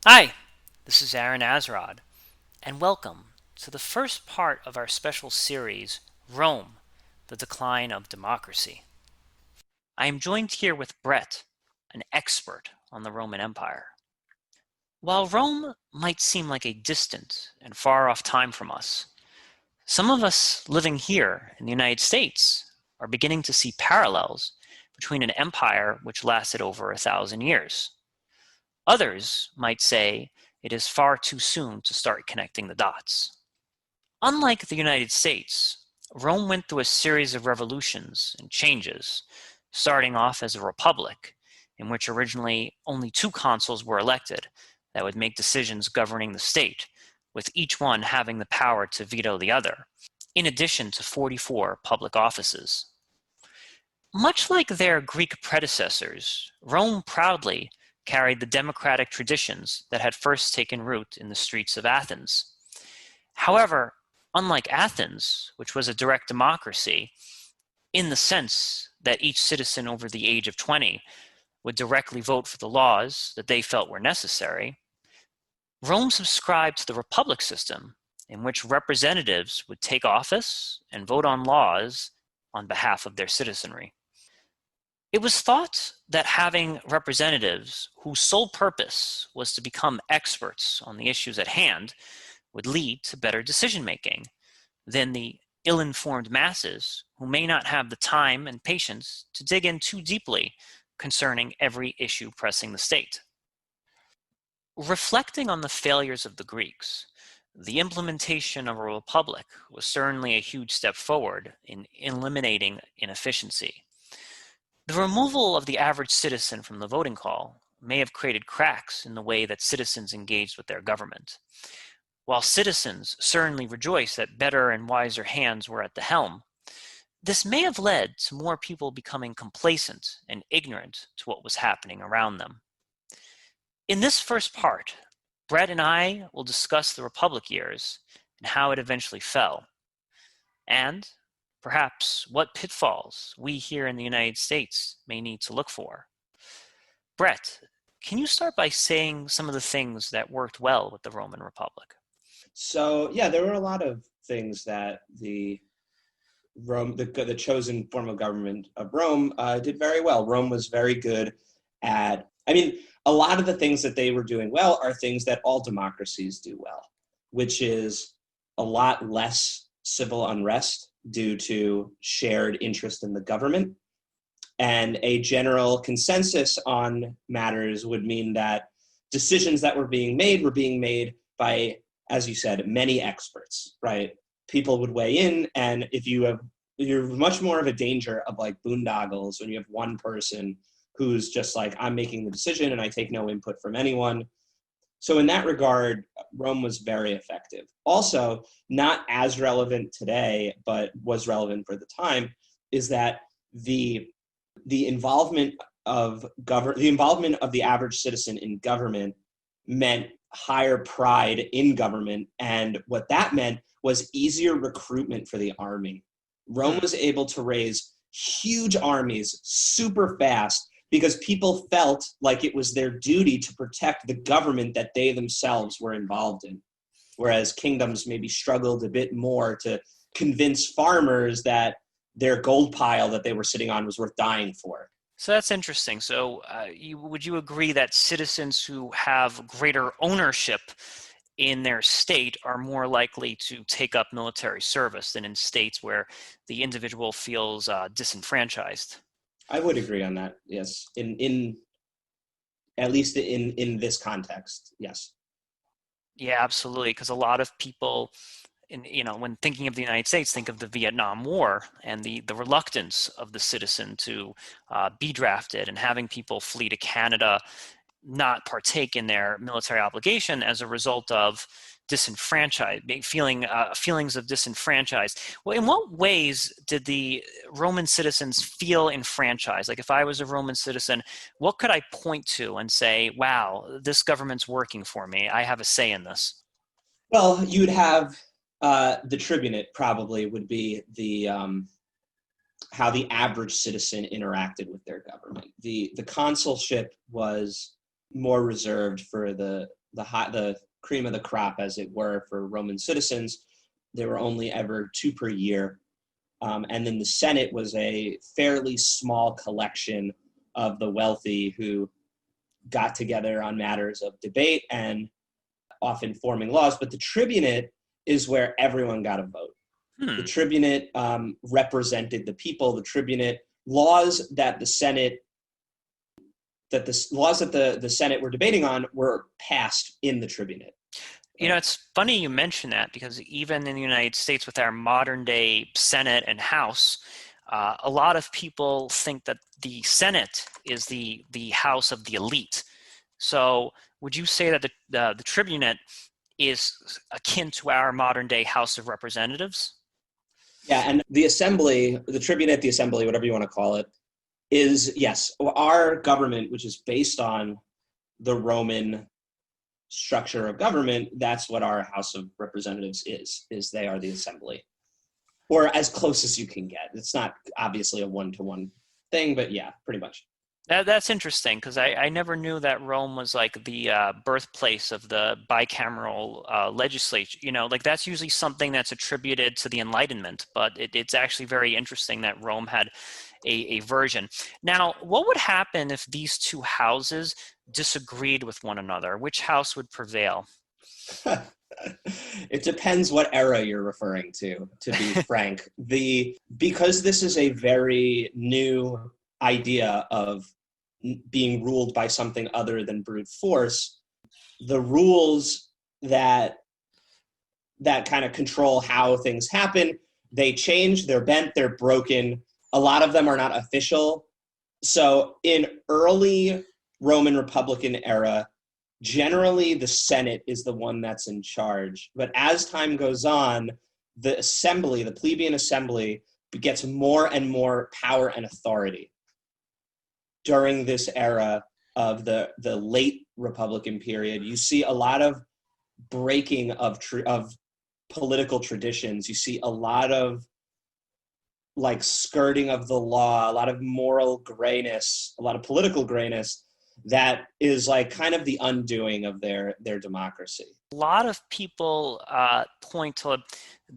Hi, this is Aaron Azrod, and welcome to the first part of our special series, Rome, the Decline of Democracy. I am joined here with Brett, an expert on the Roman Empire. While Rome might seem like a distant and far off time from us, some of us living here in the United States are beginning to see parallels between an empire which lasted over 1,000 years. Others might say it is far too soon to start connecting the dots. Unlike the United States, Rome went through a series of revolutions and changes, starting off as a republic, in which originally only two consuls were elected that would make decisions governing the state, with each one having the power to veto the other, in addition to 44 public offices. Much like their Greek predecessors, Rome proudly carried the democratic traditions that had first taken root in the streets of Athens. However, unlike Athens, which was a direct democracy, in the sense that each citizen over the age of 20 would directly vote for the laws that they felt were necessary, Rome subscribed to the republic system, in which representatives would take office and vote on laws on behalf of their citizenry. It was thought that having representatives whose sole purpose was to become experts on the issues at hand would lead to better decision making than the ill-informed masses who may not have the time and patience to dig in too deeply concerning every issue pressing the state. Reflecting on the failures of the Greeks, the implementation of a republic was certainly a huge step forward in eliminating inefficiency. The removal of the average citizen from the voting call may have created cracks in the way that citizens engaged with their government. While citizens certainly rejoiced that better and wiser hands were at the helm, this may have led to more people becoming complacent and ignorant to what was happening around them. In this first part, Brett and I will discuss the Republic years and how it eventually fell, and perhaps what pitfalls we here in the United States may need to look for. Brett, can you start by saying some of the things that worked well with the Roman Republic? So yeah, there were a lot of things that the chosen form of government of Rome did very well. Rome was very good at. I mean, a lot of the things that they were doing well are things that all democracies do well, which is a lot less civil unrest due to shared interest in the government, and a general consensus on matters would mean that decisions that were being made by, as you said, many experts, right? People would weigh in, and you're much more of a danger of like boondoggles when you have one person who's just like, I'm making the decision and I take no input from anyone. So in that regard, Rome was very effective. Also, not as relevant today, but was relevant for the time, is that the the involvement the involvement of the average citizen in government meant higher pride in government, and what that meant was easier recruitment for the army. Rome Hmm. was able to raise huge armies super fast because people felt like it was their duty to protect the government that they themselves were involved in, whereas kingdoms maybe struggled a bit more to convince farmers that their gold pile that they were sitting on was worth dying for. So that's interesting. So, would you agree that citizens who have greater ownership in their state are more likely to take up military service than in states where the individual feels disenfranchised? I would agree on that. Yes, in at least in this context, yes. Yeah, absolutely. Because a lot of people, when thinking of the United States, think of the Vietnam War and the reluctance of the citizen to be drafted and having people flee to Canada, not partake in their military obligation as a result of feelings of disenfranchised. Well, in what ways did the Roman citizens feel enfranchised? Like if I was a Roman citizen, what could I point to and say, wow, this government's working for me, I have a say in this? Well, you'd have the tribunate probably would be the how the average citizen interacted with their government. The consulship was more reserved for the cream of the crop, as it were, for Roman citizens. There were only ever two per year. And then the Senate was a fairly small collection of the wealthy who got together on matters of debate and often forming laws. But the tribunate is where everyone got a vote. The Hmm. tribunate represented the people. The tribunate laws that the Senate the Senate were debating on were passed in the tribunate. It's funny you mention that because even in the United States with our modern day Senate and House, a lot of people think that the Senate is the house of the elite. So would you say that the tribunate is akin to our modern day House of Representatives? Yeah, and the assembly, the tribunate, the assembly, whatever you want to call it, is, yes, our government, which is based on the Roman structure of government. That's what our House of Representatives is they are the assembly, or as close as you can get. It's not obviously a one-to-one thing, but yeah, pretty much. That's interesting because I never knew that Rome was like the birthplace of the bicameral legislature. Like that's usually something that's attributed to the Enlightenment, but it's actually very interesting that Rome had a version. Now, what would happen if these two houses disagreed with one another? Which house would prevail? It depends what era you're referring to be frank. Because this is a very new idea of being ruled by something other than brute force, the rules that kind of control how things happen, they change, they're bent, they're broken. A lot of them are not official. So in early Roman Republican era, generally the Senate is the one that's in charge. But as time goes on, the assembly, the plebeian assembly, gets more and more power and authority during this era of the late Republican period. You see a lot of breaking of political traditions. You see a lot of like skirting of the law, a lot of moral grayness, a lot of political grayness that is like kind of the undoing of their democracy. A lot of people point to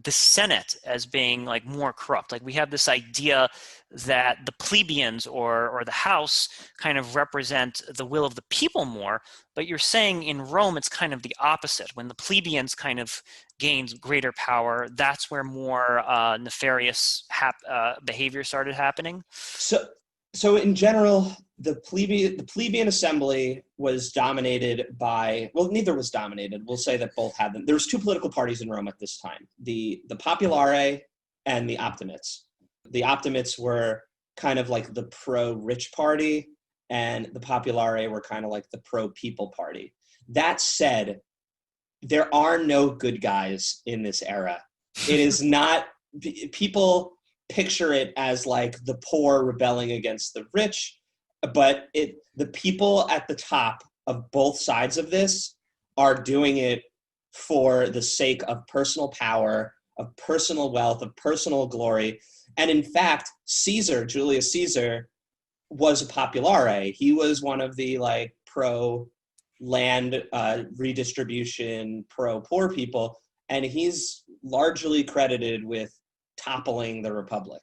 the Senate as being like more corrupt. Like we have this idea that the plebeians or the House kind of represent the will of the people more, but you're saying in Rome it's kind of the opposite. When the plebeians kind of gained greater power, that's where more nefarious behavior started happening. So, so in general, the plebeian assembly was dominated by, well, neither was dominated. We'll say that both had them. There was two political parties in Rome at this time: the populare and the optimates. The optimates were kind of like the pro-rich party, and the populare were kind of like the pro-people party. That said, there are no good guys in this era. It is not, people picture it as like the poor rebelling against the rich, but the people at the top of both sides of this are doing it for the sake of personal power, of personal wealth, of personal glory. And in fact, Julius Caesar, was a populare. He was one of the like pro land redistribution, pro poor people, and he's largely credited with toppling the republic.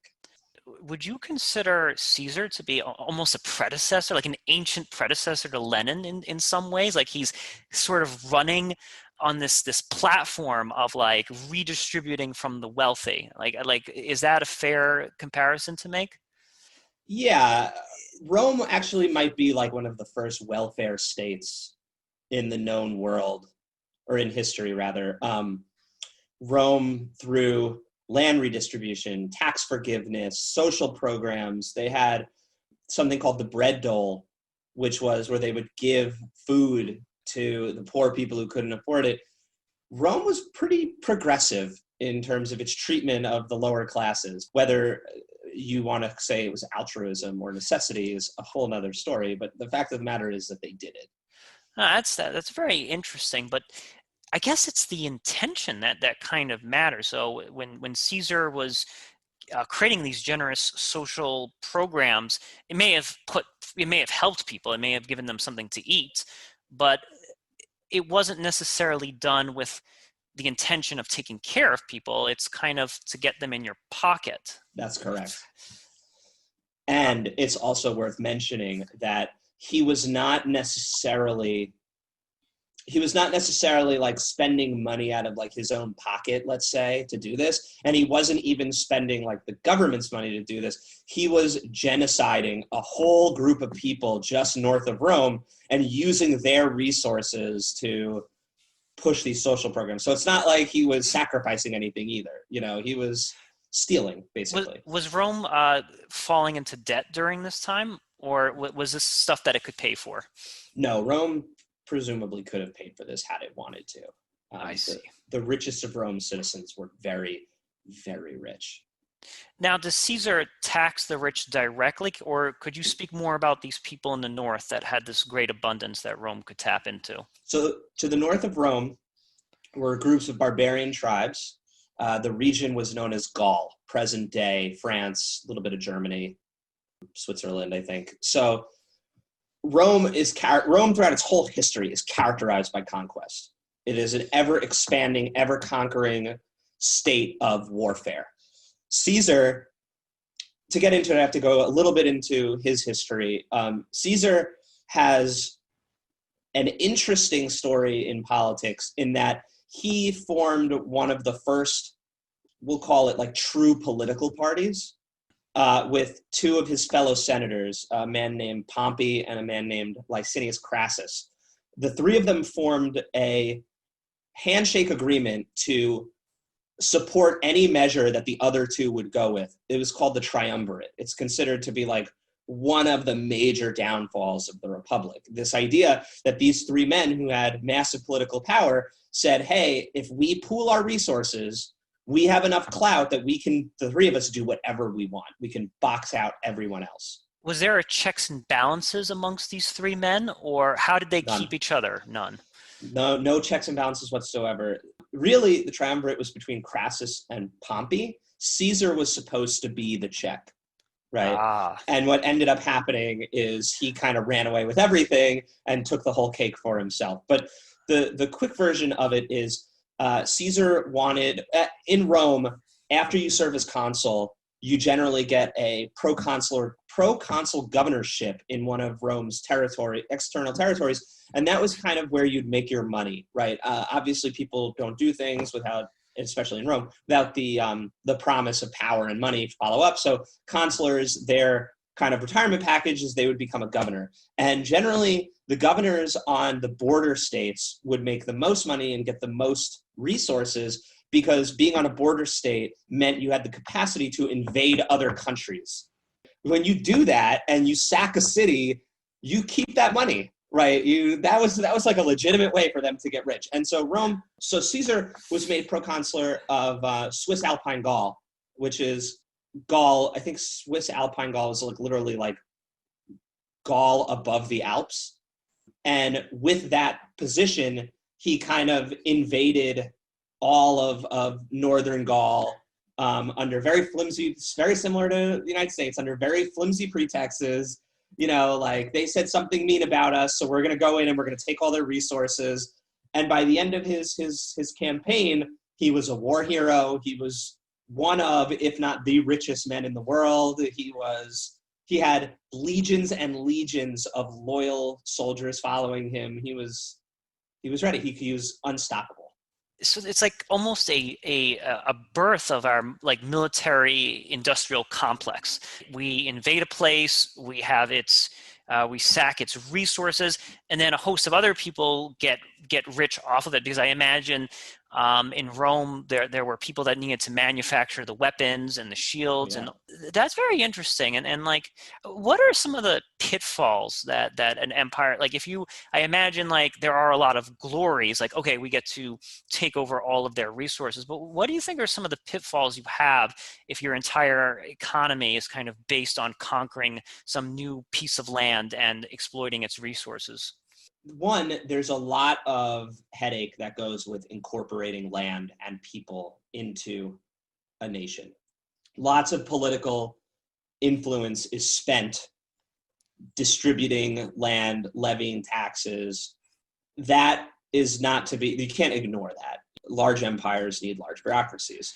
Would you consider Caesar to be almost a predecessor, like an ancient predecessor to Lenin in some ways? Like he's sort of running on this platform of like redistributing from the wealthy. Like is that a fair comparison to make? Yeah, Rome actually might be like one of the first welfare states in the known world, or in history rather. Rome, through land redistribution, tax forgiveness, social programs, they had something called the bread dole, which was where they would give food to the poor people who couldn't afford it. Rome was pretty progressive in terms of its treatment of the lower classes. Whether you want to say it was altruism or necessity is a whole nother story, but the fact of the matter is that they did it. That's very interesting, but I guess it's the intention that kind of matters. So when Caesar was creating these generous social programs, it may have helped people, it may have given them something to eat, but it wasn't necessarily done with the intention of taking care of people. It's kind of to get them in your pocket. That's correct. Uh, And it's also worth mentioning that he was not necessarily like spending money out of like his own pocket, let's say, to do this. And he wasn't even spending like the government's money to do this. He was genociding a whole group of people just north of Rome and using their resources to push these social programs. So it's not like he was sacrificing anything either. He was stealing was basically. was Rome falling into debt during this time, or was this stuff that it could pay for? No, Rome presumably could have paid for this had it wanted to. I see. The richest of Rome's citizens were very, very rich. Now, does Caesar tax the rich directly, or could you speak more about these people in the north that had this great abundance that Rome could tap into? So, to the north of Rome were groups of barbarian tribes. The region was known as Gaul, present day France, a little bit of Germany, Switzerland, I think. So, Rome throughout its whole history is characterized by conquest. It is an ever expanding, ever conquering state of warfare. Caesar, to get into it, I have to go a little bit into his history. Caesar has an interesting story in politics in that he formed one of the first, we'll call it like true political parties, with two of his fellow senators, a man named Pompey and a man named Licinius Crassus. The three of them formed a handshake agreement to support any measure that the other two would go with. It was called the triumvirate. It's considered to be like one of the major downfalls of the Republic. This idea that these three men who had massive political power said, hey, if we pool our resources, we have enough clout that the three of us, do whatever we want. We can box out everyone else. Was there a checks and balances amongst these three men, or how did they None. keep each other? None. No checks and balances whatsoever. Really, the triumvirate was between Crassus and Pompey. Caesar was supposed to be the check, right? Ah, And what ended up happening is he kind of ran away with everything and took the whole cake for himself. But the quick version of it is Caesar wanted, in Rome, after you serve as consul, you generally get a proconsul governorship in one of Rome's external territories. And that was kind of where you'd make your money, right? Obviously, people don't do things without, especially in Rome, without the promise of power and money to follow up. So consulars, their kind of retirement package is they would become a governor. And generally, the governors on the border states would make the most money and get the most resources because being on a border state meant you had the capacity to invade other countries. When you do that and you sack a city, you keep that money, right? That was like a legitimate way for them to get rich. And so Caesar was made proconsular of Swiss Alpine Gaul, which is Gaul. I think Swiss Alpine Gaul is like literally like Gaul above the Alps. And with that position, he kind of invaded all of northern Gaul under very flimsy, very similar to the United States, under very flimsy pretexts. Like they said something mean about us, so we're going to go in and we're going to take all their resources. And by the end of his campaign, he was a war hero. He was one of, if not the richest men in the world. He had legions and legions of loyal soldiers following him. He was ready. He was unstoppable. so it's like almost a birth of our like military industrial complex. We invade a place, we have we sack its resources, and then a host of other people get rich off of it. Because I imagine in Rome there were people that needed to manufacture the weapons and the shields, Yeah. and that's very interesting. And like, what are some of the pitfalls that an empire, like I imagine like there are a lot of glories, like okay, we get to take over all of their resources, but what do you think are some of the pitfalls you have if your entire economy is kind of based on conquering some new piece of land and exploiting its resources? One, there's a lot of headache that goes with incorporating land and people into a nation. Lots of political influence is spent distributing land, levying taxes. That is not to be, you can't ignore that. Large empires need large bureaucracies.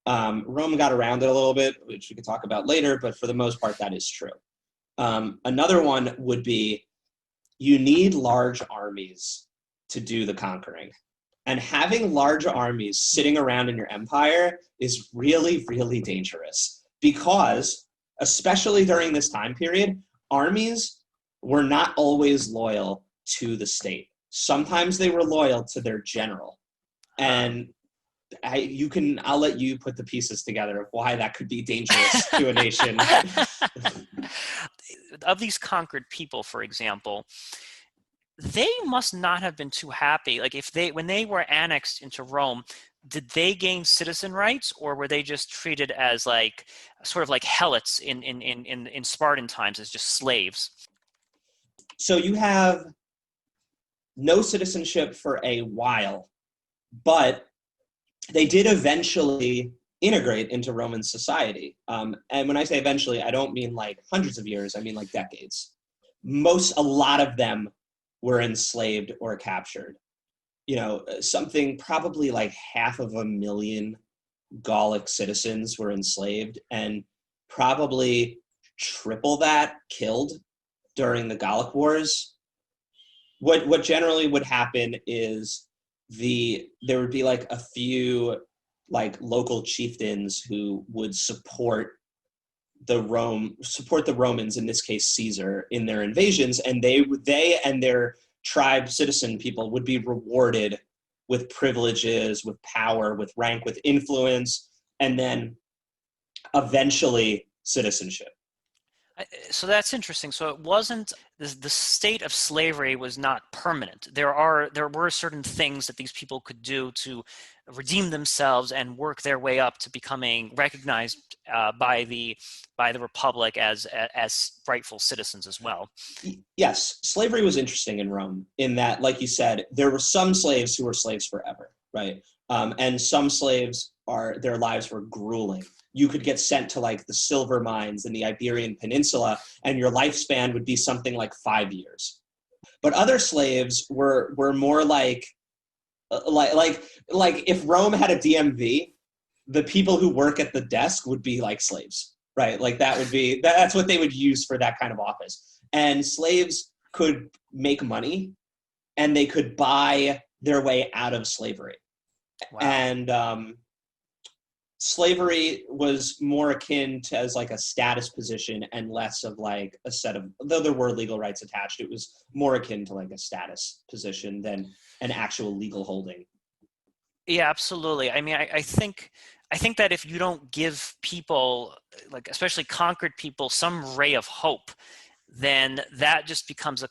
Rome got around it a little bit, which we could talk about later, but for the most part, that is true. Another one would be you need large armies to do the conquering. And having large armies sitting around in your empire is really, really dangerous because, especially during this time period, armies were not always loyal to the state. Sometimes they were loyal to their general. And I'll let you put the pieces together of why that could be dangerous to a nation. Of these conquered people, for example, they must not have been too happy. Like when they were annexed into Rome, did they gain citizen rights, or were they just treated as like sort of like helots in Spartan times, as just slaves? So you have no citizenship for a while, but they did eventually integrate into Roman society. And when I say eventually, I don't mean like hundreds of years, I mean like decades. A lot of them were enslaved or captured. Something probably like 500,000 Gallic citizens were enslaved, and probably triple that killed during the Gallic Wars. What generally would happen is there would be like a few like local chieftains who would support the Romans, in this case Caesar, in their invasions, and they and their tribe citizen people would be rewarded with privileges, with power, with rank, with influence, and then eventually citizenship. So that's interesting. So it wasn't the state of slavery was not permanent. There were certain things that these people could do to redeem themselves and work their way up to becoming recognized by the Republic as rightful citizens as well. Yes, slavery was interesting in Rome in that, like you said, there were some slaves who were slaves forever, right? And some slaves their lives were grueling. You could get sent to like the silver mines in the Iberian Peninsula, and your lifespan would be something like 5 years. But other slaves were more like if Rome had a DMV, the people who work at the desk would be like slaves, right? Like that's what they would use for that kind of office. And slaves could make money, and they could buy their way out of slavery. Wow. And slavery was more akin to as like a status position and less of like a set of, though there were legal rights attached, it was more akin to like a status position than an actual legal holding. Yeah, absolutely. I mean, I think that if you don't give people, like especially conquered people, some ray of hope, then that just becomes a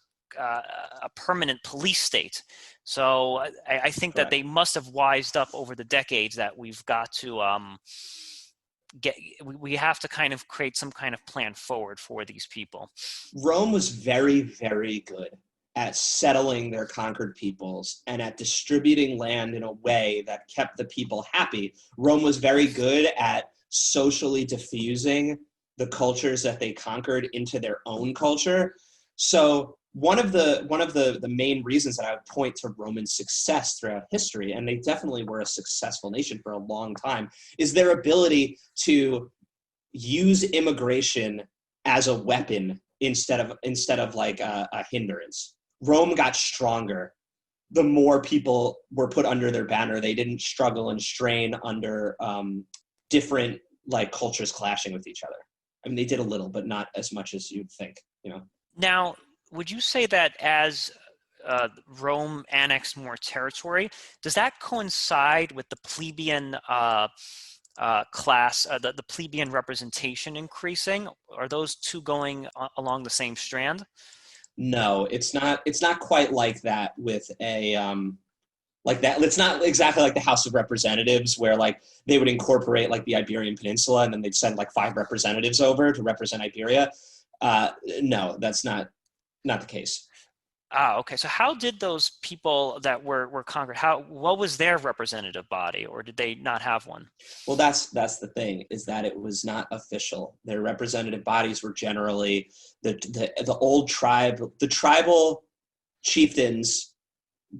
permanent police state. So I think that they must have wised up over the decades that we've got to we have to kind of create some kind of plan forward for these people. Rome was very, very good at settling their conquered peoples and at distributing land in a way that kept the people happy. Rome was very good at socially diffusing the cultures that they conquered into their own culture. So one of the main reasons that I would point to Roman success throughout history, and they definitely were a successful nation for a long time, is their ability to use immigration as a weapon instead of like a hindrance. Rome got stronger the more people were put under their banner. They didn't struggle and strain under different like cultures clashing with each other. I mean, they did a little, but not as much as you'd think, Now, would you say that as Rome annexed more territory, does that coincide with the plebeian class, the plebeian representation increasing? Are those two going along the same strand? No, it's not. It's not quite like that with a like that. It's not exactly like the House of Representatives, where like they would incorporate like the Iberian Peninsula, and then they'd send like 5 representatives over to represent Iberia. No, that's not the case. Ah, okay. So how did those people that were conquered, what was their representative body, or did they not have one? Well, that's the thing, is that it was not official. Their representative bodies were generally the old tribe, the tribal chieftains.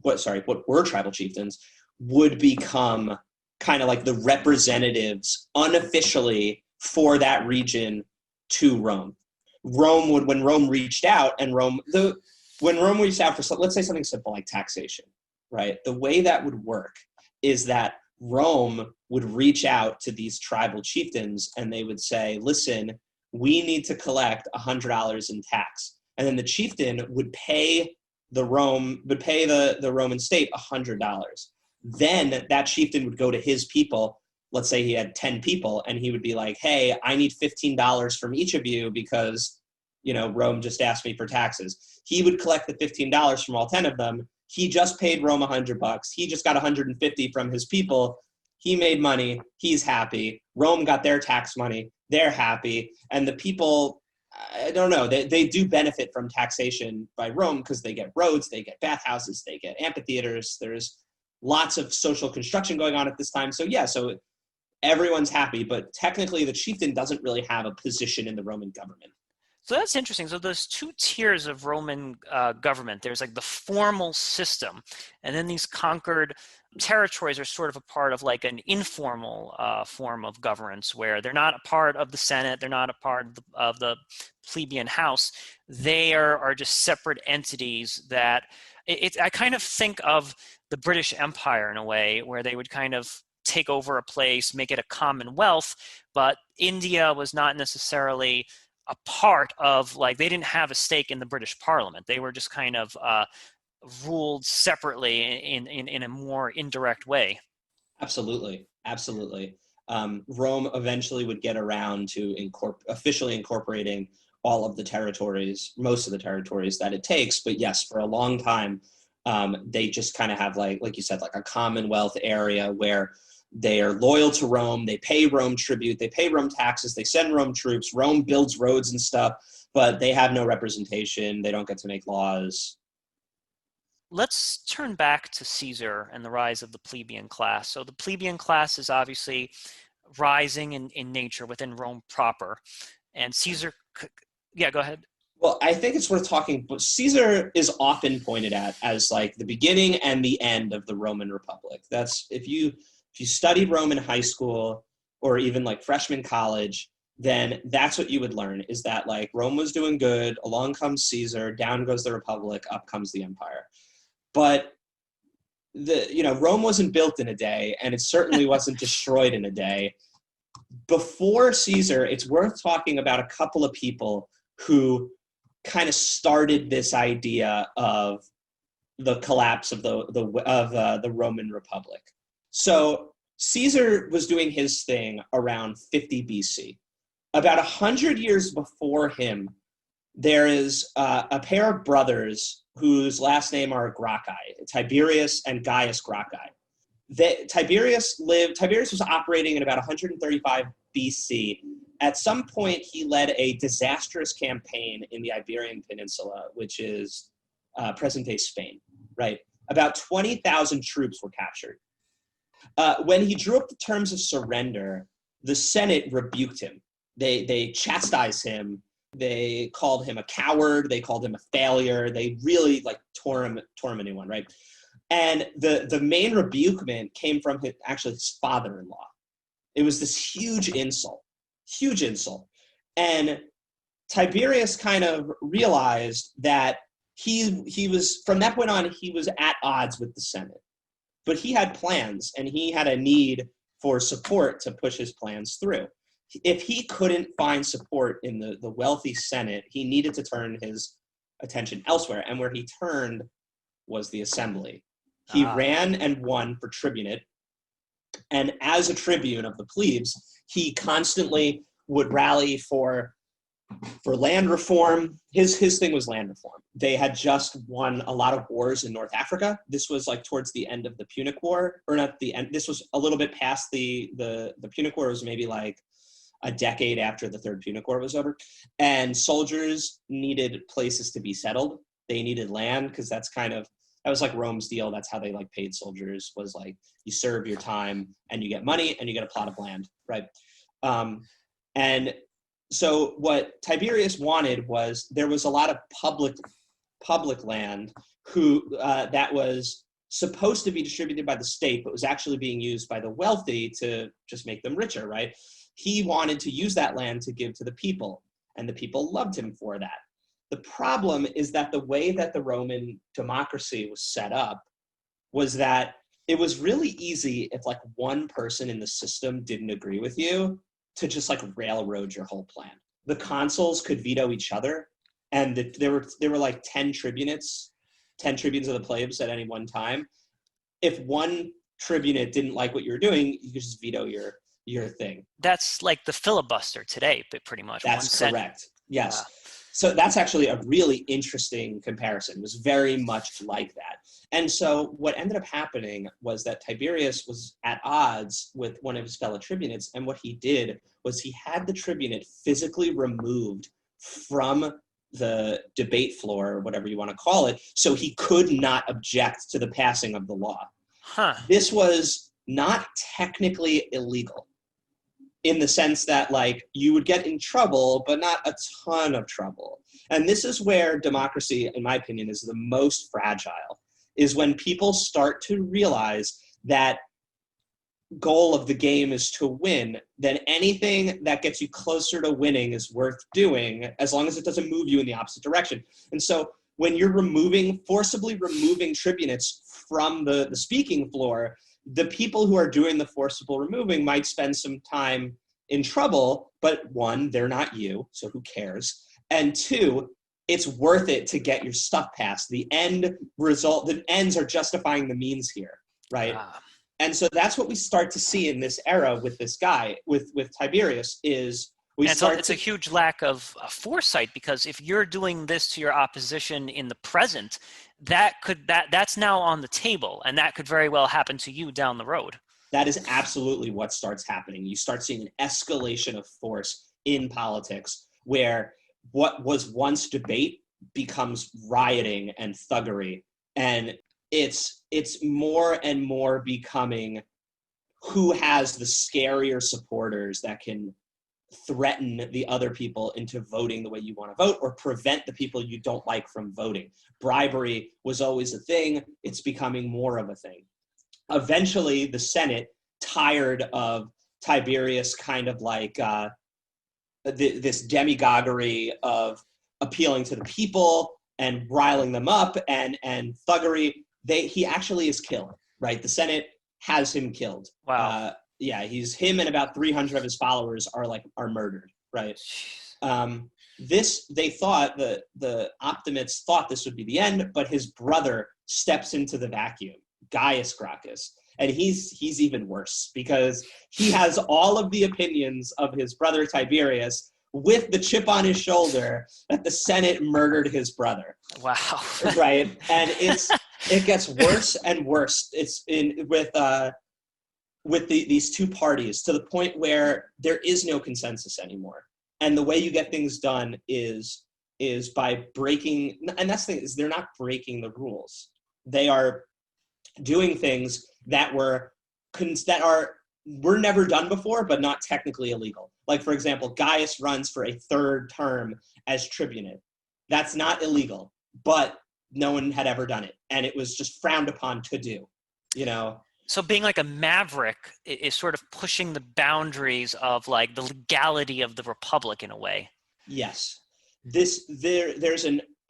What were tribal chieftains would become kind of like the representatives unofficially for that region to Rome. When Rome reached out, and when Rome reached out for, let's say, something simple like taxation, right? The way that would work is that Rome would reach out to these tribal chieftains and they would say, listen, we need to collect $100 in tax. And then the chieftain would pay the Roman state $100. Then that chieftain would go to his people. Let's say he had 10 people, and he would be like, hey, I need $15 from each of you because, Rome just asked me for taxes. He would collect the $15 from all 10 of them. He just paid Rome $100. He just got 150 from his people. He made money. He's happy. Rome got their tax money. They're happy. And the people, I don't know, they do benefit from taxation by Rome because they get roads, they get bathhouses, they get amphitheaters. There's lots of social construction going on at this time. So yeah, so everyone's happy, but technically the chieftain doesn't really have a position in the Roman government. So that's interesting. So there's two tiers of Roman government. There's like the formal system, and then these conquered territories are sort of a part of like an informal form of governance where they're not a part of the Senate, they're not a part of the plebeian house. They are just separate entities that I kind of think of the British Empire in a way where they would kind of take over a place, make it a commonwealth, but India was not necessarily a part of, like, they didn't have a stake in the British Parliament. They were just kind of ruled separately in a more indirect way. Absolutely, absolutely. Rome eventually would get around to officially incorporating all of the territories, most of the territories that it takes. But yes, for a long time, they just kind of have like you said, like a commonwealth area where they are loyal to Rome. They pay Rome tribute. They pay Rome taxes. They send Rome troops. Rome builds roads and stuff, but they have no representation. They don't get to make laws. Let's turn back to Caesar and the rise of the plebeian class. So the plebeian class is obviously rising in nature within Rome proper. And Caesar, yeah, go ahead. Well, I think it's worth talking, but Caesar is often pointed at as like the beginning and the end of the Roman Republic. That's if you studied Rome in high school or even like freshman college, then that's what you would learn, is that like Rome was doing good, along comes Caesar, down goes the Republic, up comes the empire. But Rome wasn't built in a day, and it certainly wasn't destroyed in a day. Before Caesar, it's worth talking about a couple of people who kind of started this idea of the collapse of the Roman Republic. So Caesar was doing his thing around 50 BC. About 100 years before him, there is a pair of brothers whose last name are Gracchi, Tiberius and Gaius Gracchi. Tiberius was operating in about 135 BC. At some point, he led a disastrous campaign in the Iberian Peninsula, which is present-day Spain, right? About 20,000 troops were captured. When he drew up the terms of surrender, the Senate rebuked him. They chastised him. They called him a coward. They called him a failure. They really like tore him a new one, right? And the main rebukement came from his father-in-law. It was this huge insult. And Tiberius kind of realized that he was, from that point on, he was at odds with the Senate. But he had plans, and he had a need for support to push his plans through. If he couldn't find support in the wealthy Senate, he needed to turn his attention elsewhere. And where he turned was the assembly. He ran and won for tribunate. And as a tribune of the plebes, he constantly would rally for land reform. His thing was land reform. They had just won a lot of wars in North Africa. This was like towards the end of the Punic War, or not the end. This was a little bit past the Punic War. It was maybe like a decade after the Third Punic War was over. And soldiers needed places to be settled. they needed land because that was like Rome's deal. That's how they like paid soldiers, was like you serve your time and you get money and you get a plot of land, right? And so what Tiberius wanted was there was a lot of public land that was supposed to be distributed by the state, but was actually being used by the wealthy to just make them richer, right? He wanted to use that land to give to the people, and the people loved him for that. The problem is that the way that the Roman democracy was set up was that it was really easy if like one person in the system didn't agree with you to just like railroad your whole plan. The consuls could veto each other, and there were like 10 tribunes of the plebs at any one time. If one tribunate didn't like what you were doing, you could just veto your thing. That's like the filibuster today, but pretty much. That's correct. Yes. So that's actually a really interesting comparison. It was very much like that. And so what ended up happening was that Tiberius was at odds with one of his fellow tribunates, and what he did was he had the tribunate physically removed from the debate floor, or whatever you want to call it, so he could not object to the passing of the law. This was not technically illegal, in the sense that like you would get in trouble, but not a ton of trouble. And this is where democracy, in my opinion, is the most fragile, is when people start to realize that goal of the game is to win, then anything that gets you closer to winning is worth doing, as long as it doesn't move you in the opposite direction. And so when you're forcibly removing tribunates from the speaking floor, the people who are doing the forcible removing might spend some time in trouble, but one, they're not you, so who cares? And two, it's worth it to get your stuff passed. The ends are justifying the means here, right? And so that's what we start to see in this era with this guy, with Tiberius, is it's a huge lack of foresight, because if you're doing this to your opposition in the present, that's now on the table, and that could very well happen to you down the road. That is absolutely what starts happening. You start seeing an escalation of force in politics, where what was once debate becomes rioting and thuggery, and it's more and more becoming who has the scarier supporters that can threaten the other people into voting the way you want to vote, or prevent the people you don't like from voting. Bribery was always a thing. It's becoming more of a thing. Eventually, the Senate, tired of Tiberius kind of like this demagoguery of appealing to the people and riling them up and thuggery, he actually is killed, right? The Senate has him killed. Wow. Him and about 300 of his followers are murdered, right? They thought, the optimists thought this would be the end, but his brother steps into the vacuum, Gaius Gracchus, and he's even worse, because he has all of the opinions of his brother Tiberius, with the chip on his shoulder that the Senate murdered his brother. Wow. Right, and it gets worse and worse. It's with these two parties, to the point where there is no consensus anymore. And the way you get things done is by breaking, and that's the thing, is they're not breaking the rules. They are doing things that were never done before, but not technically illegal. Like, for example, Gaius runs for a third term as tribunate. That's not illegal, but no one had ever done it, and it was just frowned upon to do, you know? So being like a maverick is sort of pushing the boundaries of like the legality of the republic in a way. Yes. There's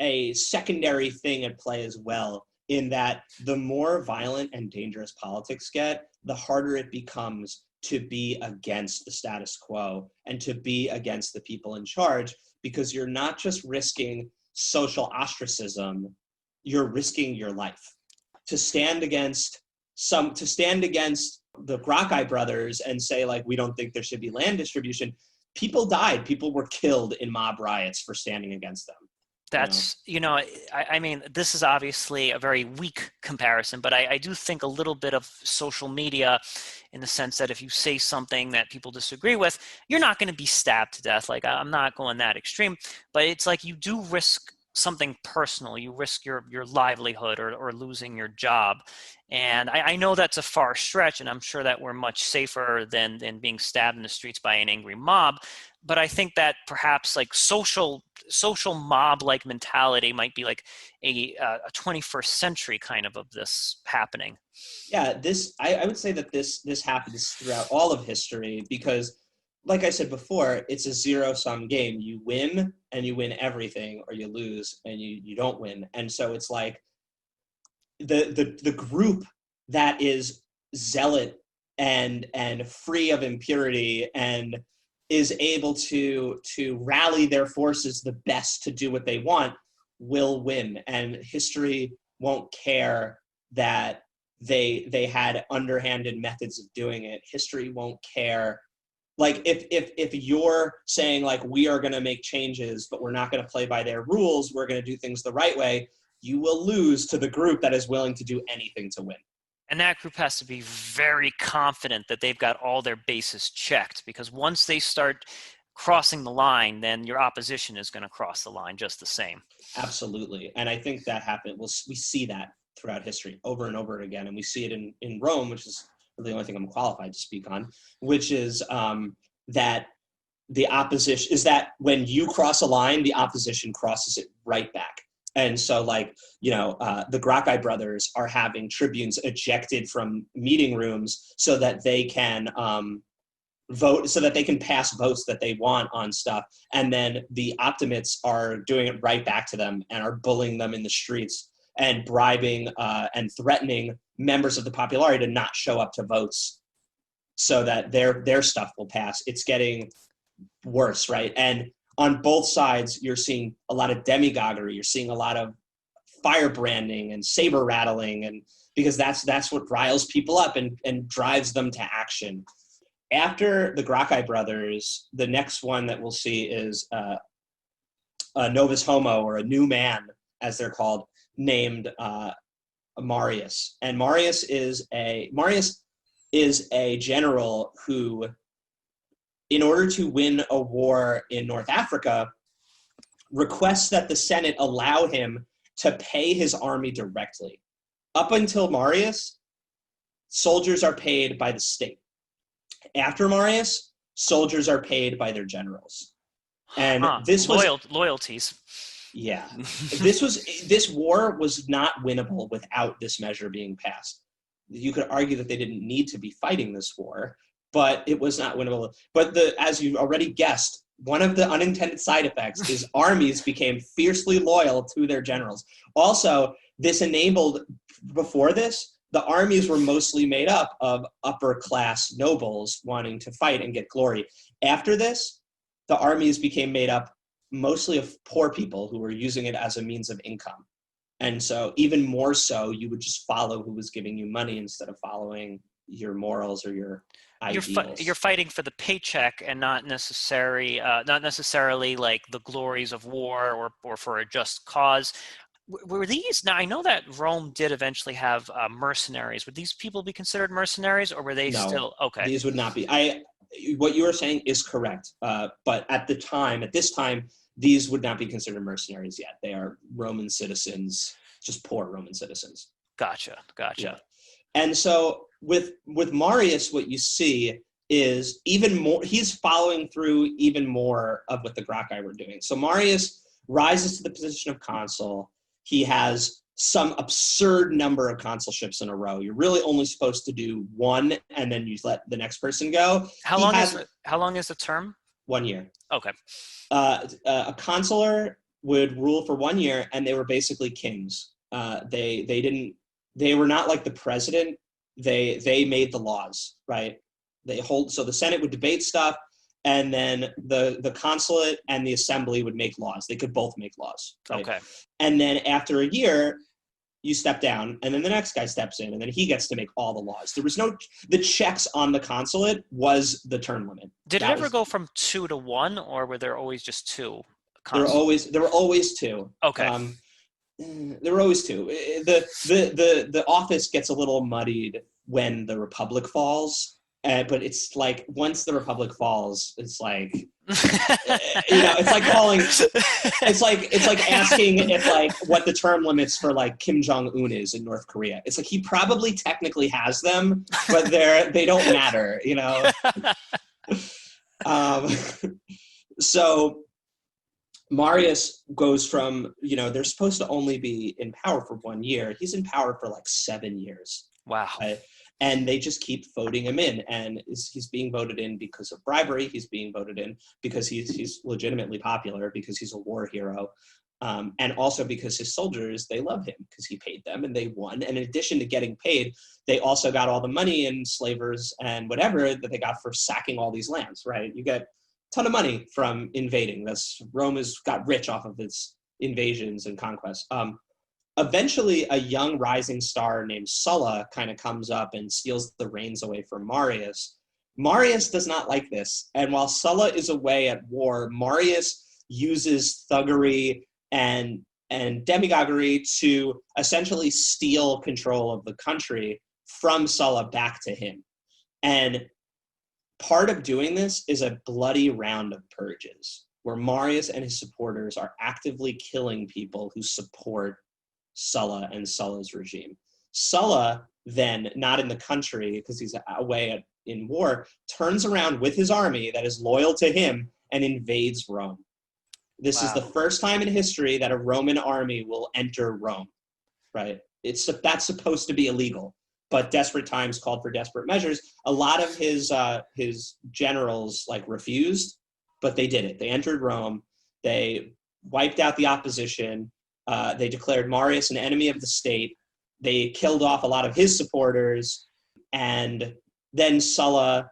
a secondary thing at play as well, in that the more violent and dangerous politics get, the harder it becomes to be against the status quo and to be against the people in charge, because you're not just risking social ostracism, you're risking your life. To stand against the Gracchi brothers and say, like, we don't think there should be land distribution, people died. People were killed in mob riots for standing against them. I mean, this is obviously a very weak comparison, but I do think a little bit of social media, in the sense that if you say something that people disagree with, you're not going to be stabbed to death. Like, I'm not going that extreme, but it's like you do risk something personal. You risk your livelihood or losing your job. And I know that's a far stretch, and I'm sure that we're much safer than being stabbed in the streets by an angry mob. But I think that perhaps like social mob like mentality might be like a 21st century kind of this happening. Yeah, I would say that this happens throughout all of history because, like I said before, it's a zero-sum game. You win and you win everything, or you lose and you don't win. And so it's like the group that is zealot and free of impurity and is able to rally their forces the best to do what they want will win, and history won't care that they had underhanded methods of doing it. History won't care. Like if you're saying like we are going to make changes but we're not going to play by their rules, we're going to do things the right way, you will lose to the group that is willing to do anything to win. And that group has to be very confident that they've got all their bases checked, because once they start crossing the line, then your opposition is going to cross the line just the same. Absolutely. And I think that happened. We see that throughout history over and over again. And we see it in Rome, which is the only thing I'm qualified to speak on, which is that the opposition is that when you cross a line, the opposition crosses it right back. And so like, the Gracchi brothers are having tribunes ejected from meeting rooms so that they can vote, so that they can pass votes that they want on stuff. And then the optimates are doing it right back to them and are bullying them in the streets and bribing and threatening members of the popularity to not show up to votes so that their stuff will pass. It's getting worse, right? And on both sides, you're seeing a lot of demagoguery. You're seeing a lot of firebranding and saber rattling, and because that's what riles people up and drives them to action. After the Gracchi brothers, the next one that we'll see is a novus homo, or a new man, as they're called, named Marius. And Marius is a general who, in order to win a war in North Africa, requests that the Senate allow him to pay his army directly. Up until Marius, soldiers are paid by the state. After Marius, soldiers are paid by their generals. And this was loyalties. Yeah. This war was not winnable without this measure being passed. You could argue that they didn't need to be fighting this war, but it was not winnable. But as you already guessed, one of the unintended side effects is armies became fiercely loyal to their generals. Also, this enabled, before this, the armies were mostly made up of upper class nobles wanting to fight and get glory. After this, the armies became made up mostly of poor people who were using it as a means of income. And so even more so, you would just follow who was giving you money instead of following your morals or your ideals. You're fighting for the paycheck and not necessarily like the glories of war or for a just cause. Were these, now I know that Rome did eventually have mercenaries. Would these people be considered mercenaries, or were they still okay? These would not be. What you are saying is correct, but at this time, these would not be considered mercenaries yet. They are Roman citizens, just poor Roman citizens. Gotcha. Yeah. And so with Marius, what you see is even more, he's following through even more of what the Gracchi were doing. So Marius rises to the position of consul. He has some absurd number of consulships in a row. You're really only supposed to do one, and then you let the next person go. How long is the term? 1 year. Okay. A consular would rule for 1 year, and they were basically kings. They were not like the president. They made the laws, right? So the Senate would debate stuff, and then the consulate and the assembly would make laws. They could both make laws. Right? Okay. And then after a year, you step down, and then the next guy steps in, and then he gets to make all the laws. There was the checks on the consulate was the term limit. Did it ever go from 2 to 1, or were there always just 2? There were always 2. Okay. There were always 2. The office gets a little muddied when the Republic falls, but it's like once the Republic falls, it's like It's like calling. It's like asking if like what the term limits for like Kim Jong-un is in North Korea. It's like he probably technically has them, but they don't matter. Um, so Marius goes from, they're supposed to only be in power for 1 year. He's in power for like 7 years. Wow. Right? And they just keep voting him in. And he's being voted in because of bribery. He's being voted in because he's legitimately popular, because he's a war hero. And also because his soldiers, they love him because he paid them and they won. And in addition to getting paid, they also got all the money and slavers and whatever that they got for sacking all these lands, right? You get ton of money from invading. Rome has got rich off of its invasions and conquests. Eventually, a young rising star named Sulla kind of comes up and steals the reins away from Marius. Marius does not like this, and while Sulla is away at war, Marius uses thuggery and demagoguery to essentially steal control of the country from Sulla back to him. And part of doing this is a bloody round of purges, where Marius and his supporters are actively killing people who support Sulla and Sulla's regime. Sulla, then, not in the country because he's away in war, turns around with his army that is loyal to him and invades Rome. This is the first time in history that a Roman army will enter Rome, right? That's supposed to be illegal, but desperate times called for desperate measures. A lot of his generals refused, but they did it. They entered Rome. They wiped out the opposition. They declared Marius an enemy of the state. They killed off a lot of his supporters. And then Sulla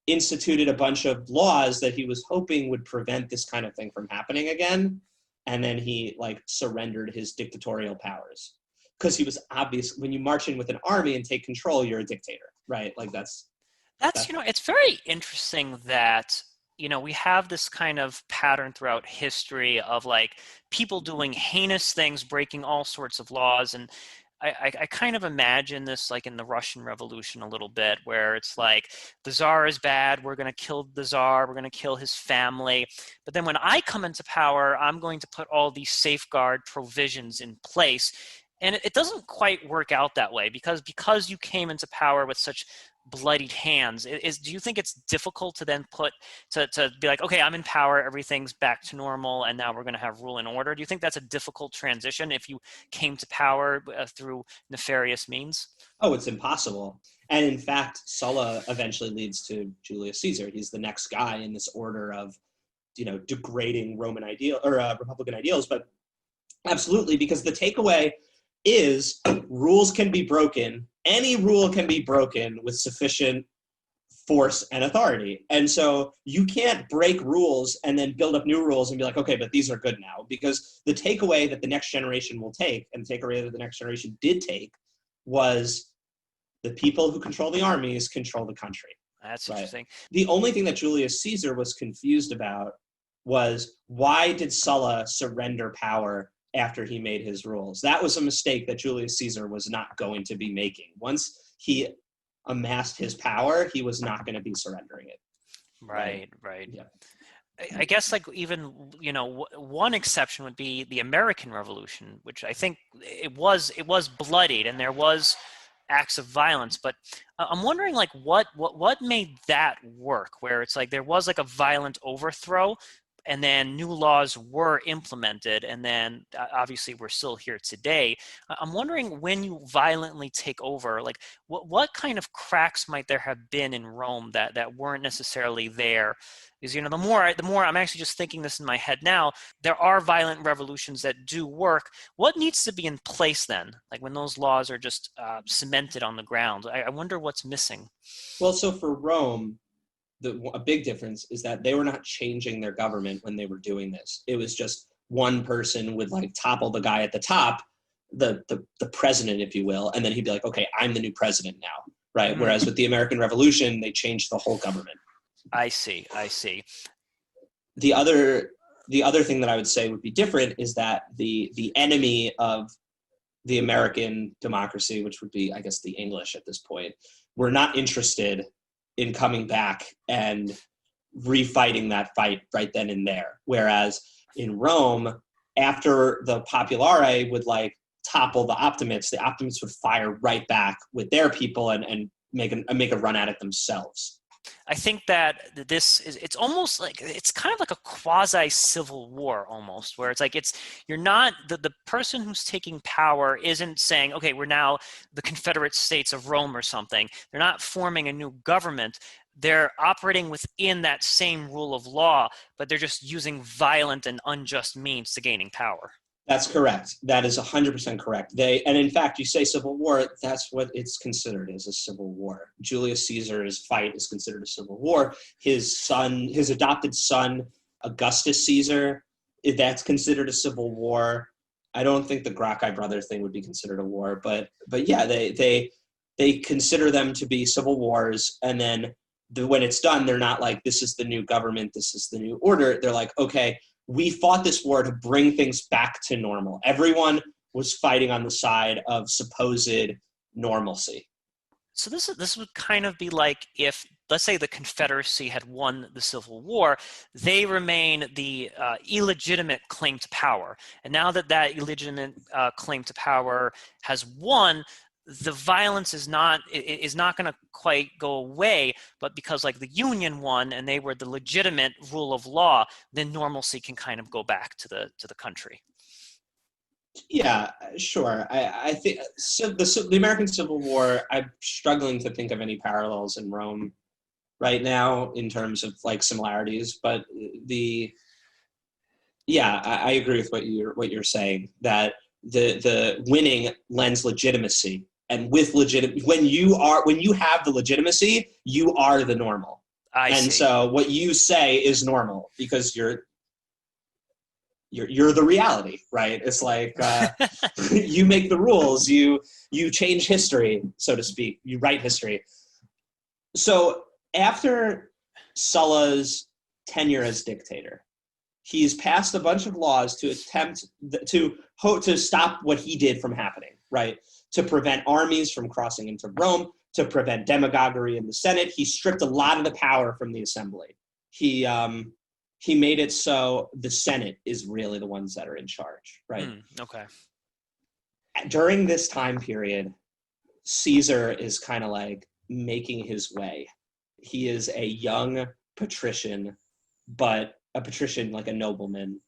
instituted a bunch of laws that he was hoping would prevent this kind of thing from happening again. And then he surrendered his dictatorial powers. Because he was obvious, when you march in with an army and take control, you're a dictator, right? That's it's very interesting that we have this kind of pattern throughout history of people doing heinous things, breaking all sorts of laws. And I kind of imagine this in the Russian Revolution a little bit, where it's the Tsar is bad, we're going to kill the Tsar, we're going to kill his family. But then when I come into power, I'm going to put all these safeguard provisions in place. And it doesn't quite work out that way because you came into power with such bloodied hands. Do you think it's difficult to then to be okay, I'm in power, everything's back to normal, and now we're going to have rule and order? Do you think that's a difficult transition if you came to power through nefarious means? Oh, it's impossible. And in fact, Sulla eventually leads to Julius Caesar. He's the next guy in this order of, degrading Roman ideal or Republican ideals. But absolutely, because the takeaway is rules can be broken. Any rule can be broken with sufficient force and authority. And so you can't break rules and then build up new rules and be okay, but these are good now. Because the takeaway that the next generation will take, and the takeaway that the next generation did take, was the people who control the armies control the country. That's interesting. The only thing that Julius Caesar was confused about was, why did Sulla surrender power after he made his rules? That was a mistake that Julius Caesar was not going to be making. Once he amassed his power, he was not going to be surrendering it. Right. Yeah. I guess even one exception would be the American Revolution, which I think it was bloodied and there was acts of violence, but I'm wondering what made that work, where it's there was a violent overthrow and then new laws were implemented, and then obviously we're still here today. I'm wondering, when you violently take over, what kind of cracks might there have been in Rome that weren't necessarily there? Because the more I'm actually just thinking this in my head now, there are violent revolutions that do work. What needs to be in place then, when those laws are just cemented on the ground? I wonder what's missing. Well, so for Rome, a big difference is that they were not changing their government when they were doing this. It was just one person would topple the guy at the top, the president, if you will, and then he'd be okay, I'm the new president now, right? Mm-hmm. Whereas with the American Revolution, they changed the whole government. I see. The other thing that I would say would be different is that the enemy of the American democracy, which would be, I guess, the English at this point, were not interested in coming back and refighting that fight right then and there. Whereas in Rome, after the populare would like topple the Optimates would fire right back with their people and make a run at it themselves. I think that it's almost like, it's kind of like a quasi civil war almost, where it's like, you're not, the person who's taking power isn't saying, okay, we're now the Confederate States of Rome or something. They're not forming a new government. They're operating within that same rule of law, but they're just using violent and unjust means to gaining power. That's correct. That is 100% correct. And in fact, you say civil war, that's what it's considered as a civil war. Julius Caesar's fight is considered a civil war. His adopted son, Augustus Caesar, that's considered a civil war. I don't think the Gracchi brothers thing would be considered a war, but yeah, they consider them to be civil wars. And then when it's done, they're not like, this is the new government, this is the new order. They're like, okay, we fought this war to bring things back to normal. Everyone was fighting on the side of supposed normalcy. So this would kind of be like if, let's say, the Confederacy had won the Civil War, they remain the illegitimate claim to power. And now that that illegitimate claim to power has won, the violence is not going to quite go away, but because like the Union won and they were the legitimate rule of law, then normalcy can kind of go back to the country. Yeah, sure. I think so. The American Civil War, I'm struggling to think of any parallels in Rome right now in terms of like similarities, but I agree with what you're saying, that the winning lends legitimacy. And with when you have the legitimacy, you are the normal. I see. So what you say is normal because you're the reality, right? It's like you make the rules, you change history, so to speak. You write history. So after Sulla's tenure as dictator, he's passed a bunch of laws to attempt to stop what he did from happening, right? To prevent armies from crossing into Rome, to prevent demagoguery in the Senate. He stripped a lot of the power from the assembly. He made it so the Senate is really the ones that are in charge, right? Okay. During this time period, Caesar is kind of like making his way. He is a young patrician, but a patrician like a nobleman,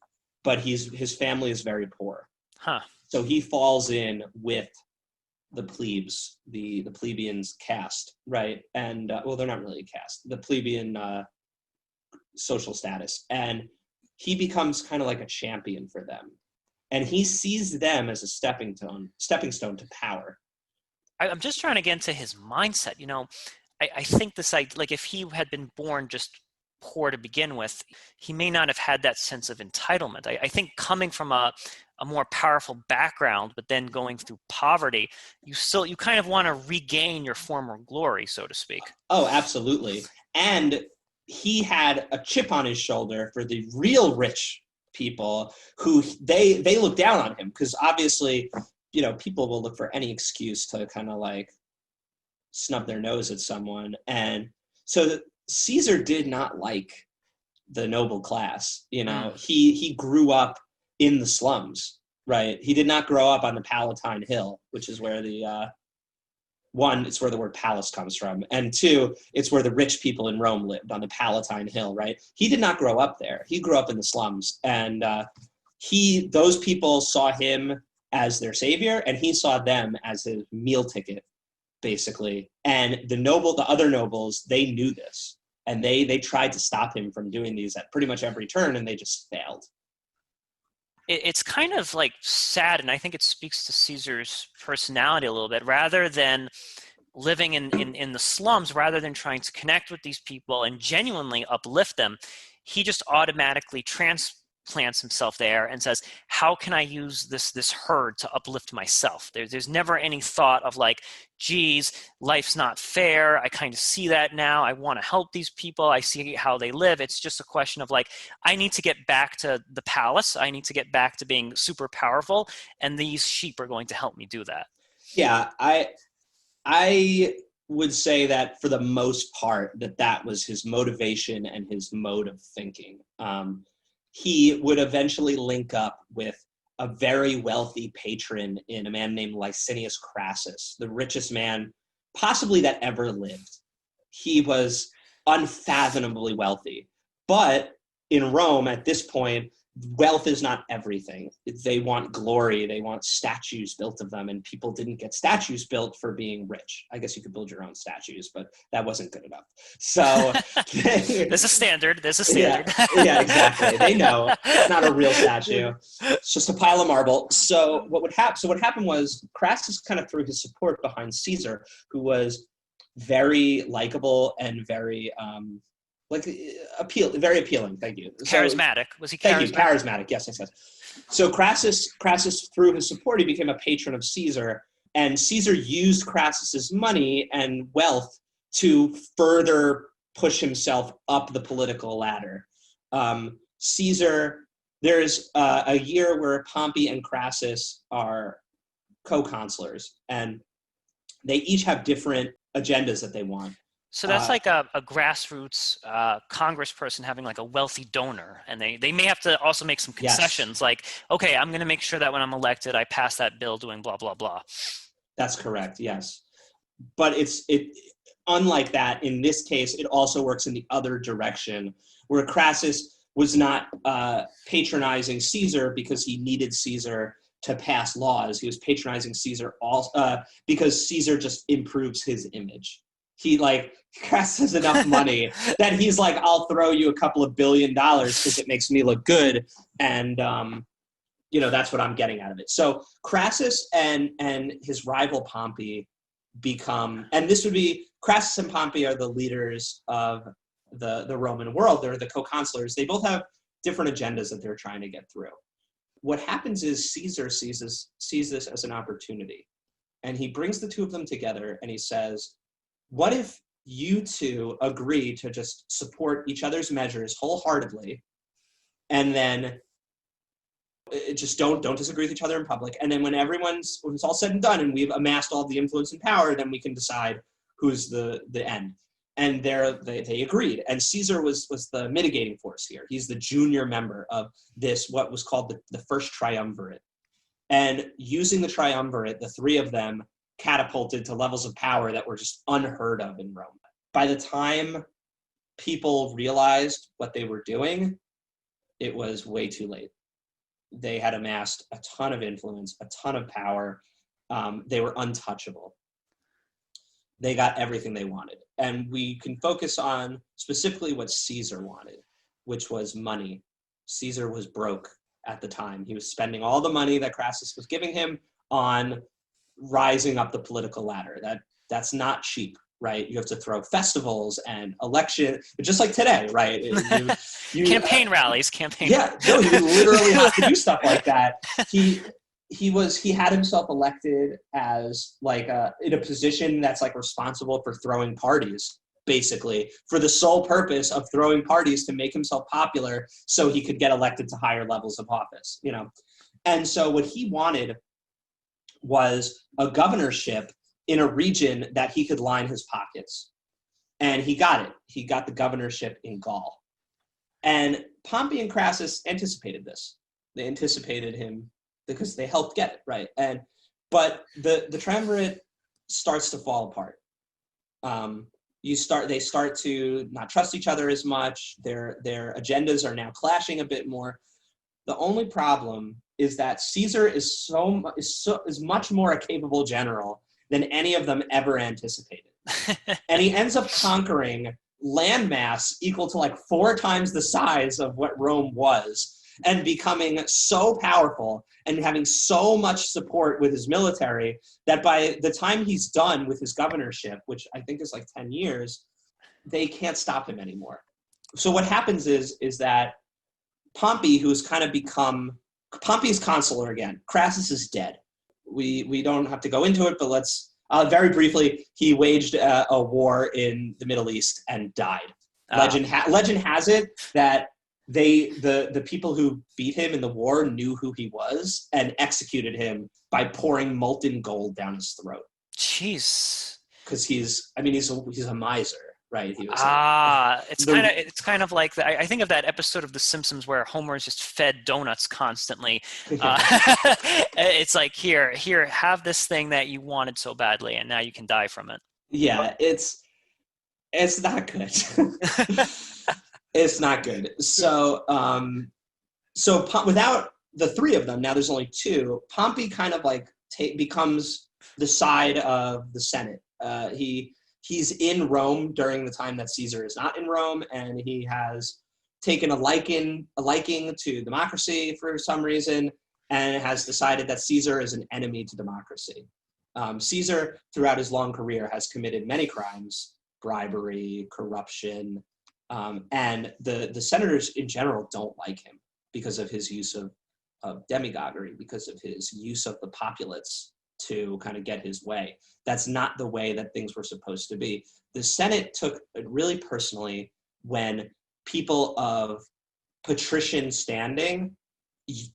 but his family is very poor. Huh. So he falls in with the plebes, the plebeians caste, right? And well, they're not really a caste, the plebeian social status. And he becomes kind of like a champion for them. And he sees them as a stepping stone to power. I'm just trying to get into his mindset. You know, I think like if he had been born just poor to begin with, he may not have had that sense of entitlement. I think coming from a more powerful background, but then going through poverty, you kind of want to regain your former glory, so to speak. Oh, absolutely. And he had a chip on his shoulder for the real rich people who they look down on him, because obviously, you know, people will look for any excuse to kind of like snub their nose at someone. And so Caesar did not like the noble class. You know, he grew up in the slums, right? He did not grow up on the Palatine Hill, which is where one, it's where the word palace comes from, and two, it's where the rich people in Rome lived, on the Palatine Hill, right? He did not grow up there. He grew up in the slums, and those people saw him as their savior, and he saw them as his meal ticket, basically. And the other nobles, they knew this, and they tried to stop him from doing these at pretty much every turn, and they just failed. It's kind of like sad, and I think it speaks to Caesar's personality a little bit. Rather than living in the slums, rather than trying to connect with these people and genuinely uplift them, he just automatically transplants himself there and says, how can I use this herd to uplift myself? There's never any thought of like, geez, life's not fair. I kind of see that now. I want to help these people. I see how they live. It's just a question of like, I need to get back to the palace. I need to get back to being super powerful, and these sheep are going to help me do that. Yeah, I would say that for the most part, that was his motivation and his mode of thinking. He would eventually link up with a very wealthy patron in a man named Licinius Crassus, the richest man possibly that ever lived. He was unfathomably wealthy. But in Rome at this point, wealth is not everything. They want glory. They want statues built of them, and people didn't get statues built for being rich. I guess you could build your own statues, but that wasn't good enough. So There's a standard. There's a standard. yeah, exactly. They know it's not a real statue. It's just a pile of marble. So what happened was Crassus kind of threw his support behind Caesar, who was very likable and very very appealing. Thank you. Charismatic. Was he charismatic? Thank you. Charismatic. Yes. So Crassus through his support, he became a patron of Caesar, and Caesar used Crassus's money and wealth to further push himself up the political ladder. Caesar, there's a year where Pompey and Crassus are co-consulars, and they each have different agendas that they want. So that's like a grassroots congressperson having like a wealthy donor, and they may have to also make some concessions. Yes. Like, okay, I'm going to make sure that when I'm elected, I pass that bill doing blah, blah, blah. That's correct, yes. But unlike that, in this case, it also works in the other direction, where Crassus was not patronizing Caesar because he needed Caesar to pass laws. He was patronizing Caesar because Caesar just improves his image. Crassus has enough money that he's like, I'll throw you a couple of $1 billion because it makes me look good. And, that's what I'm getting out of it. So Crassus and his rival Pompey and this would be, Crassus and Pompey are the leaders of the Roman world. They're the co-consulars. They both have different agendas that they're trying to get through. What happens is Caesar sees this as an opportunity. And he brings the two of them together and he says, what if you two agree to just support each other's measures wholeheartedly, and then just don't disagree with each other in public, and then when it's all said and done and we've amassed all the influence and power, then we can decide who's the end. And they agreed. And Caesar was the mitigating force here. He's the junior member of this, what was called the first triumvirate. And using the triumvirate, the three of them catapulted to levels of power that were just unheard of in Rome. By the time people realized what they were doing, it was way too late. They had amassed a ton of influence, a ton of power. They were untouchable. They got everything they wanted. And we can focus on specifically what Caesar wanted, which was money. Caesar was broke at the time. He was spending all the money that Crassus was giving him on rising up the political ladder. That's not cheap, right? You have to throw festivals and election, just like today, right? Campaign rallies. Yeah, no, you literally have to do stuff like that. He had himself elected as in a position that's responsible for throwing parties, basically, for the sole purpose of throwing parties to make himself popular so he could get elected to higher levels of office, And so what he wanted was a governorship in a region that he could line his pockets. And he got it. He got the governorship in Gaul. And Pompey and Crassus anticipated this. They anticipated him because they helped get it, right? But the triumvirate starts to fall apart. They start to not trust each other as much. Their agendas are now clashing a bit more. The only problem is that Caesar is much more a capable general than any of them ever anticipated. And he ends up conquering landmass equal to 4 times the size of what Rome was, and becoming so powerful and having so much support with his military that by the time he's done with his governorship, which I think is 10 years, they can't stop him anymore. So what happens is that Pompey, who's kind of become Pompey's consular again. Crassus is dead. We don't have to go into it, but let's very briefly. He waged a war in the Middle East and died. Legend has it that the people who beat him in the war knew who he was and executed him by pouring molten gold down his throat. Jeez. because he's a miser, right? He was like It's the kind of like I think of that episode of The Simpsons where Homer is just fed donuts constantly. Uh, it's like here, have this thing that you wanted so badly, and now you can die from it. yeah, it's not good. It's not good. Without the three of them, now there's only two. Pompey kind of like becomes the side of the Senate. He's in Rome during the time that Caesar is not in Rome, and he has taken a liking to democracy for some reason, and has decided that Caesar is an enemy to democracy. Caesar, throughout his long career, has committed many crimes: bribery, corruption, and the senators in general don't like him because of his use of demagoguery, because of his use of the populace to kind of get his way. That's not the way that things were supposed to be. The Senate took it really personally when people of patrician standing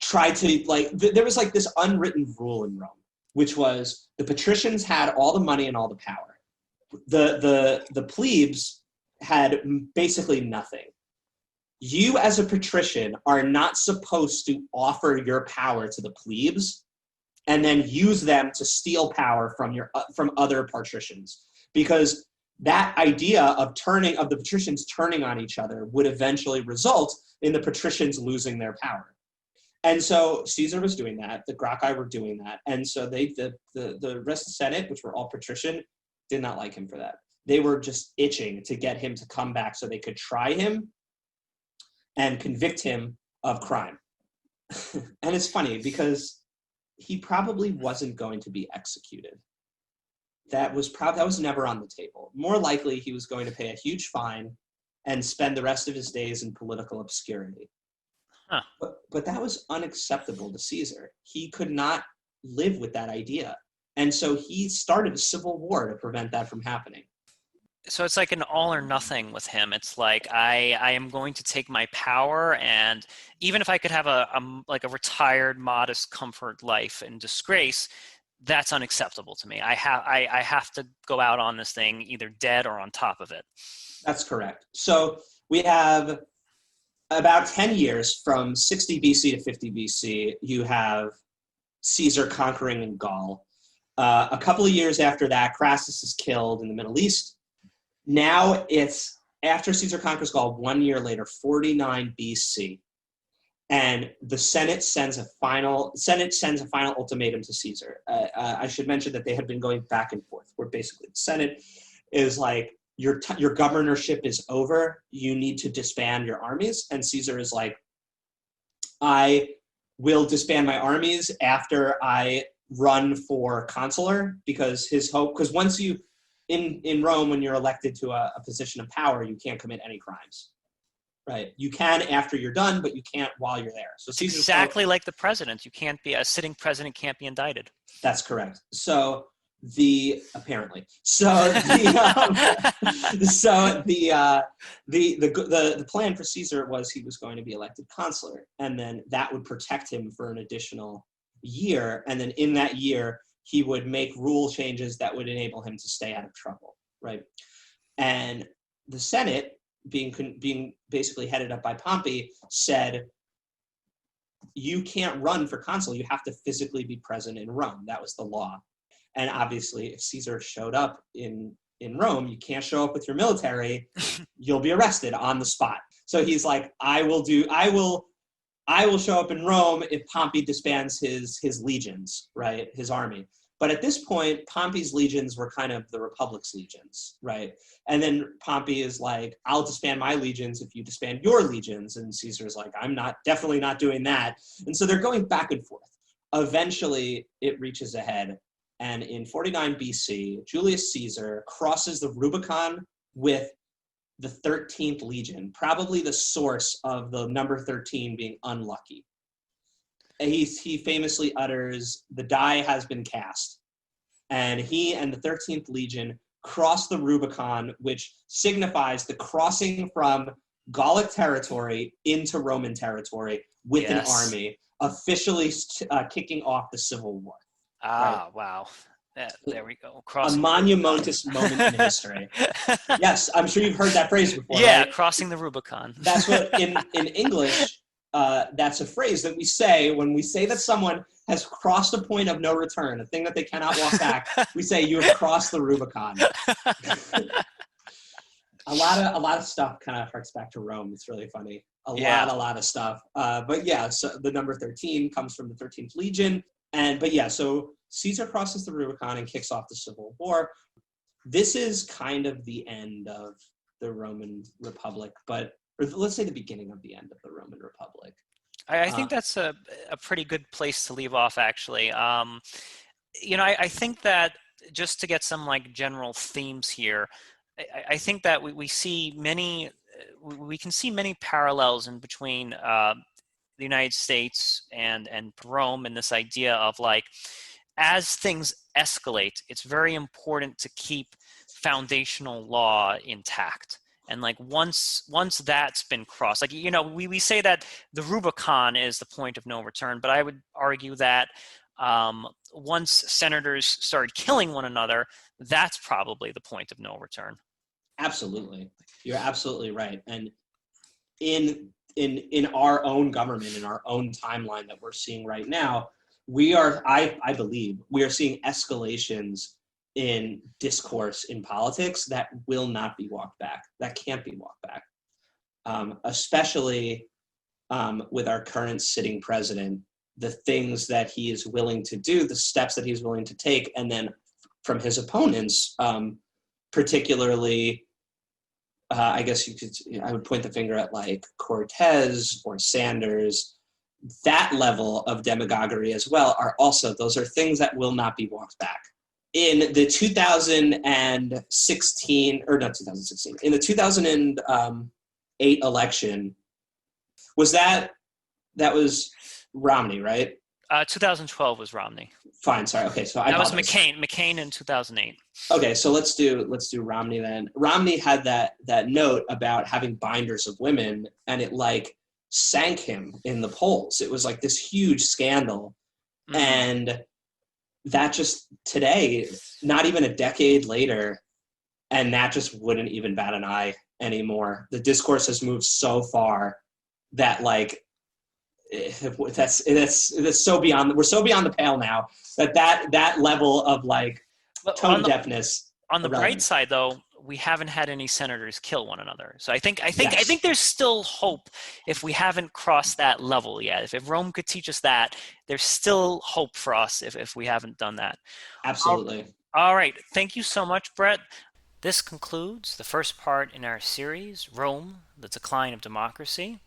tried to, like, there was like this unwritten rule in Rome, which was the patricians had all the money and all the power. The plebes had basically nothing. You as a patrician are not supposed to offer your power to the plebes and then use them to steal power from other patricians, because that idea of the patricians turning on each other would eventually result in the patricians losing their power. And so Caesar was doing that. The Gracchi were doing that. And so the rest of the Senate, which were all patrician, did not like him for that. They were just itching to get him to come back so they could try him and convict him of crime. And it's funny because he probably wasn't going to be executed. That was never on the table. More likely, he was going to pay a huge fine and spend the rest of his days in political obscurity. Huh. But that was unacceptable to Caesar. He could not live with that idea. And so he started a civil war to prevent that from happening. So it's like an all or nothing with him. It's like I am going to take my power, and even if I could have a retired, modest, comfort life in disgrace, that's unacceptable to me. I have to go out on this thing either dead or on top of it. That's correct. So we have about 10 years from 60 BC to 50 BC. You have Caesar conquering in Gaul. A couple of years after that, Crassus is killed in the Middle East. Now it's after Caesar conquers Gaul, 1 year later, 49 BC, and the Senate sends a final ultimatum to Caesar. I should mention that they had been going back and forth, where basically the Senate is like, your governorship is over. You need to disband your armies, and Caesar is like, I will disband my armies after I run for consular, because once you in Rome, when you're elected to a position of power, you can't commit any crimes, right? You can after you're done, but you can't while you're there. So Caesar's exactly like the president. You can't be a sitting president can't be indicted. That's correct. So the plan for Caesar was he was going to be elected consular, and then that would protect him for an additional year, and then in that year he would make rule changes that would enable him to stay out of trouble, right? And the Senate, being basically headed up by Pompey, said, you can't run for consul. You have to physically be present in Rome. That was the law. And obviously, if Caesar showed up in Rome, you can't show up with your military. You'll be arrested on the spot. So he's like, I will show up in Rome if Pompey disbands his legions, right? His army. But at this point, Pompey's legions were kind of the Republic's legions, right? And then Pompey is like, I'll disband my legions if you disband your legions. And Caesar's like, I'm definitely not doing that. And so they're going back and forth. Eventually, it reaches a head. And in 49 BC, Julius Caesar crosses the Rubicon with the 13th Legion, probably the source of the number 13 being unlucky. He famously utters, the die has been cast. And he and the 13th Legion cross the Rubicon, which signifies the crossing from Gallic territory into Roman territory with an army, officially kicking off the Civil War. Wow. There we go. A Crossing the Rubicon. monumentous moment in history. Yes, I'm sure you've heard that phrase before, Yeah, right? crossing the Rubicon. That's what in English, that's a phrase that we say when we say that someone has crossed a point of no return, a thing that they cannot walk back. We say you have crossed the Rubicon. A lot of stuff kind of harks back to Rome. It's really funny. Yeah. A lot of stuff. But yeah, so the number 13 comes from the 13th Legion. But yeah, so Caesar crosses the Rubicon and kicks off the Civil War. This is kind of the end of the Roman Republic, or let's say the beginning of the end of the Roman Republic. I Uh, think that's a pretty good place to leave off, actually. I think that just to get some like general themes here, I think that we can see many parallels in between the United States and Rome, and this idea of like, as things escalate, it's very important to keep foundational law intact. And like once that's been crossed, like we say that the Rubicon is the point of no return, but I would argue that once senators started killing one another, that's probably the point of no return. Absolutely, you're absolutely right. And in our own government, in our own timeline that we're seeing right now, I believe we are seeing escalations in discourse in politics that will not be walked back, that can't be walked back. Especially with our current sitting president, the things that he is willing to do, the steps that he's willing to take, and then from his opponents, particularly, I guess I would point the finger at like Cortez or Sanders. That level of demagoguery as well those are things that will not be walked back. In the 2016, or not 2016, in the 2008 election, that was Romney, right? 2012 was Romney. Fine, sorry. Okay, so I That was apologize. McCain in 2008. Okay, so let's do Romney then. Romney had that note about having binders of women, and it like sank him in the polls. It was like this huge scandal, and that just today, not even a decade later, and that just wouldn't even bat an eye anymore. The discourse has moved so far that like that's so beyond. We're so beyond the pale now that level of like But tone deafness on the bright irrelevant. side, though, we haven't had any senators kill one another. So I think Yes, there's still hope if we haven't crossed that level yet. If Rome could teach us that, there's still hope for us if we haven't done that. absolutely. All right. Thank you so much, Brett. This concludes the first part in our series, Rome, the Decline of Democracy.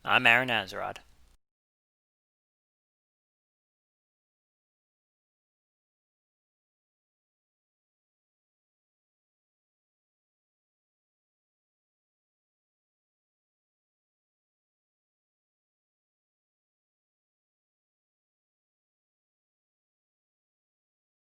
I'm Aaron Azarod.